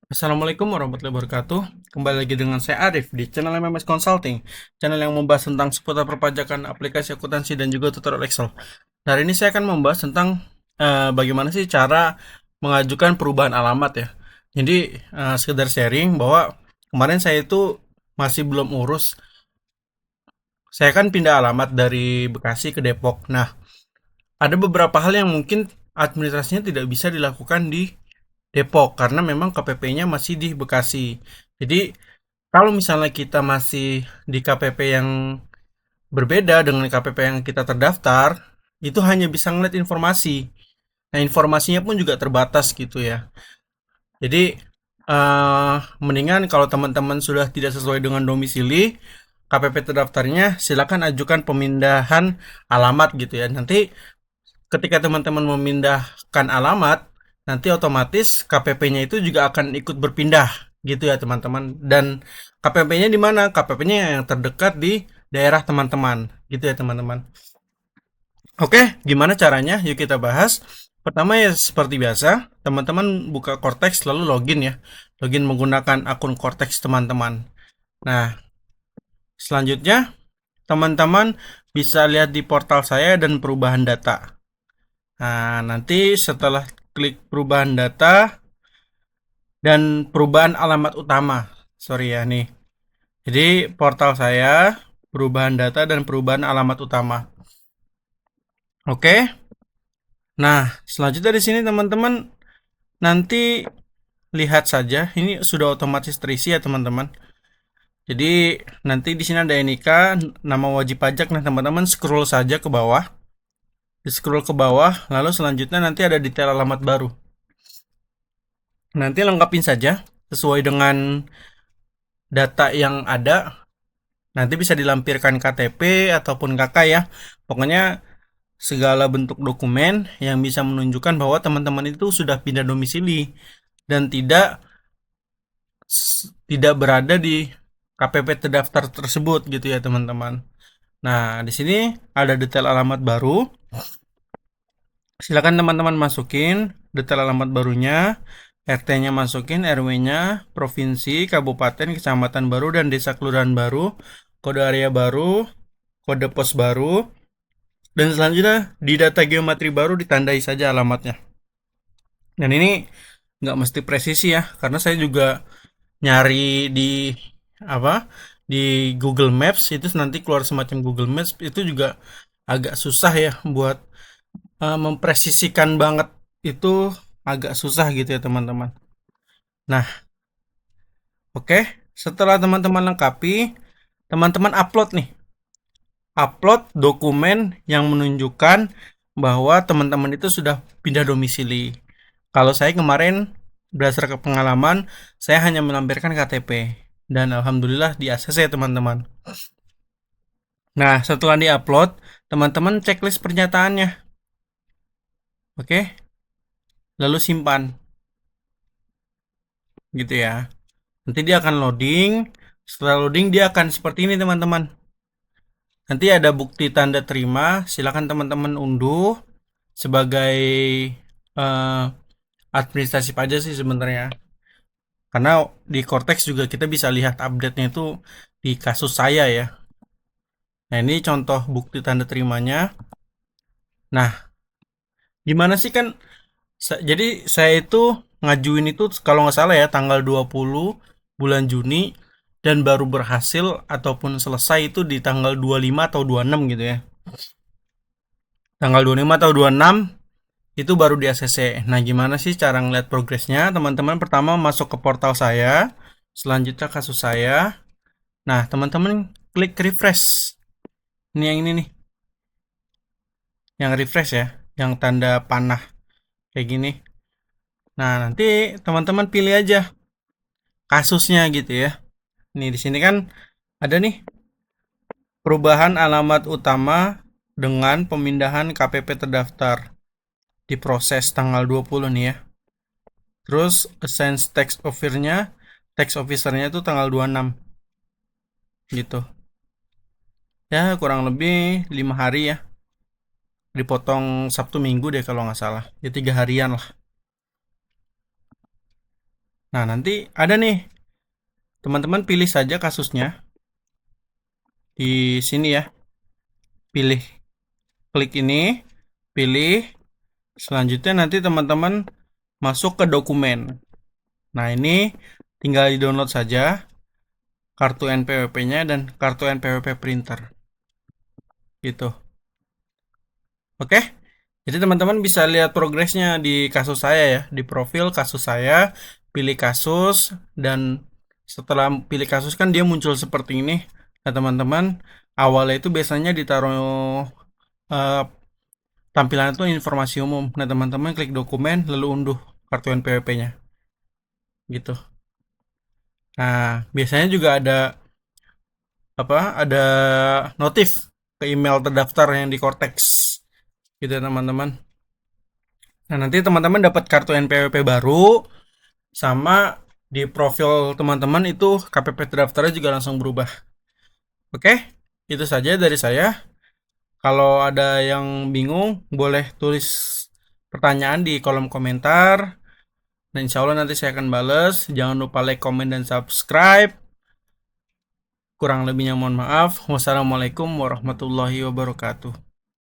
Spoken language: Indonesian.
Assalamualaikum warahmatullahi wabarakatuh. Kembali lagi dengan saya Arif di channel MMS Consulting, channel yang membahas tentang seputar perpajakan, aplikasi akuntansi, dan juga tutorial Excel. Nah, hari ini saya akan membahas tentang bagaimana sih cara mengajukan perubahan alamat ya. Jadi, sekedar sharing bahwa kemarin saya itu masih belum urus. Saya kan pindah alamat dari Bekasi ke Depok. Nah, ada beberapa hal yang mungkin administrasinya tidak bisa dilakukan di Depok karena memang KPP-nya masih di Bekasi. Jadi kalau misalnya kita masih di KPP yang berbeda dengan KPP yang kita terdaftar, itu hanya bisa ngeliat informasi. Nah, informasinya pun juga terbatas gitu ya. Jadi mendingan kalau teman-teman sudah tidak sesuai dengan domisili KPP terdaftarnya, silakan ajukan pemindahan alamat gitu ya. Nanti ketika teman-teman memindahkan alamat, nanti otomatis KPP-nya itu juga akan ikut berpindah gitu ya teman-teman. Dan KPP-nya di mana? KPP-nya yang terdekat di daerah teman-teman gitu ya teman-teman. Oke, gimana caranya? Yuk kita bahas. Pertama ya seperti biasa, teman-teman buka Cortex lalu login ya. Login menggunakan akun Cortex teman-teman. Nah, selanjutnya teman-teman bisa lihat di portal saya dan perubahan data. Nah, nanti setelah klik perubahan data dan perubahan alamat utama. Sorry ya nih. Jadi portal saya, perubahan data dan perubahan alamat utama. Oke. Nah, selanjutnya di sini teman-teman nanti lihat saja. Ini sudah otomatis terisi ya teman-teman. Jadi nanti di sini ada NIK, nama wajib pajak. Nah, teman-teman scroll saja ke bawah. Di scroll ke bawah, lalu selanjutnya nanti ada detail alamat baru. Nanti lengkapin saja sesuai dengan data yang ada. Nanti bisa dilampirkan KTP ataupun KK ya. Pokoknya segala bentuk dokumen yang bisa menunjukkan bahwa teman-teman itu sudah pindah domisili dan tidak berada di KPP terdaftar tersebut gitu ya teman-teman. Nah, di sini ada detail alamat baru. Silakan teman-teman masukin detail alamat barunya, RT-nya masukin, RW-nya, provinsi, kabupaten, kecamatan baru, dan desa kelurahan baru, kode area baru, kode pos baru, dan selanjutnya di data geometri baru ditandai saja alamatnya. Dan ini nggak mesti presisi ya, karena saya juga nyari di apa di Google Maps itu nanti keluar semacam Google Maps itu juga agak susah ya buat mempresisikan banget itu agak susah gitu ya teman-teman. Nah, oke. Setelah teman-teman lengkapi, teman-teman upload nih. Upload dokumen yang menunjukkan bahwa teman-teman itu sudah pindah domisili. Kalau saya kemarin berdasarkan pengalaman, saya hanya melampirkan KTP dan alhamdulillah di ACC teman-teman. Nah, setelah diupload, teman-teman checklist pernyataannya. Oke, lalu simpan gitu ya. Nanti dia akan loading. Setelah loading dia akan seperti ini teman-teman. Nanti ada bukti tanda terima. Silakan teman-teman unduh sebagai eh, administrasi pajak sih sebenarnya. Karena di Cortex juga kita bisa lihat update-nya itu di kasus saya ya. Nah ini contoh bukti tanda terimanya. Nah gimana sih kan? Jadi saya itu ngajuin itu kalau nggak salah ya tanggal 20 bulan Juni dan baru berhasil ataupun selesai itu di tanggal 25 atau 26 gitu ya. Tanggal 25 atau 26 itu baru di ACC. Nah, gimana sih cara ngeliat progresnya? Teman-teman pertama masuk ke portal saya, selanjutnya kasus saya. Nah, teman-teman klik refresh. Ini yang ini nih, yang refresh ya, yang tanda panah kayak gini. Nah, nanti teman-teman pilih aja kasusnya gitu ya. Nih di sini kan ada nih perubahan alamat utama dengan pemindahan KPP terdaftar diproses tanggal 20 nih ya. Terus assign tax officernya itu tanggal 26 gitu. Ya kurang lebih 5 hari ya. Dipotong Sabtu Minggu deh kalau nggak salah. Ya 3 harian lah. Nah, nanti ada nih, teman-teman pilih saja kasusnya di sini ya. Pilih, klik ini, pilih. Selanjutnya nanti teman-teman masuk ke dokumen. Nah, ini tinggal di-download saja kartu NPWP-nya dan kartu NPWP printer. Gitu. Oke? Jadi teman-teman bisa lihat progresnya di kasus saya ya, di profil kasus saya, pilih kasus, dan setelah pilih kasus kan dia muncul seperti ini. Nah teman-teman, awalnya itu biasanya ditaruh eh, tampilan itu informasi umum. Nah teman-teman klik dokumen, lalu unduh kartu NPWP-nya. Gitu. Nah, biasanya juga ada notif ke email terdaftar yang di Cortex. Gitu ya teman-teman. Nah, nanti teman-teman dapat kartu NPWP baru, sama di profil teman-teman itu KPP terdaftarnya juga langsung berubah. Oke, itu saja dari saya. Kalau ada yang bingung, boleh tulis pertanyaan di kolom komentar. Dan insya Allah nanti saya akan bales. Jangan lupa like, komen, dan subscribe. Kurang lebihnya mohon maaf. Wassalamualaikum warahmatullahi wabarakatuh.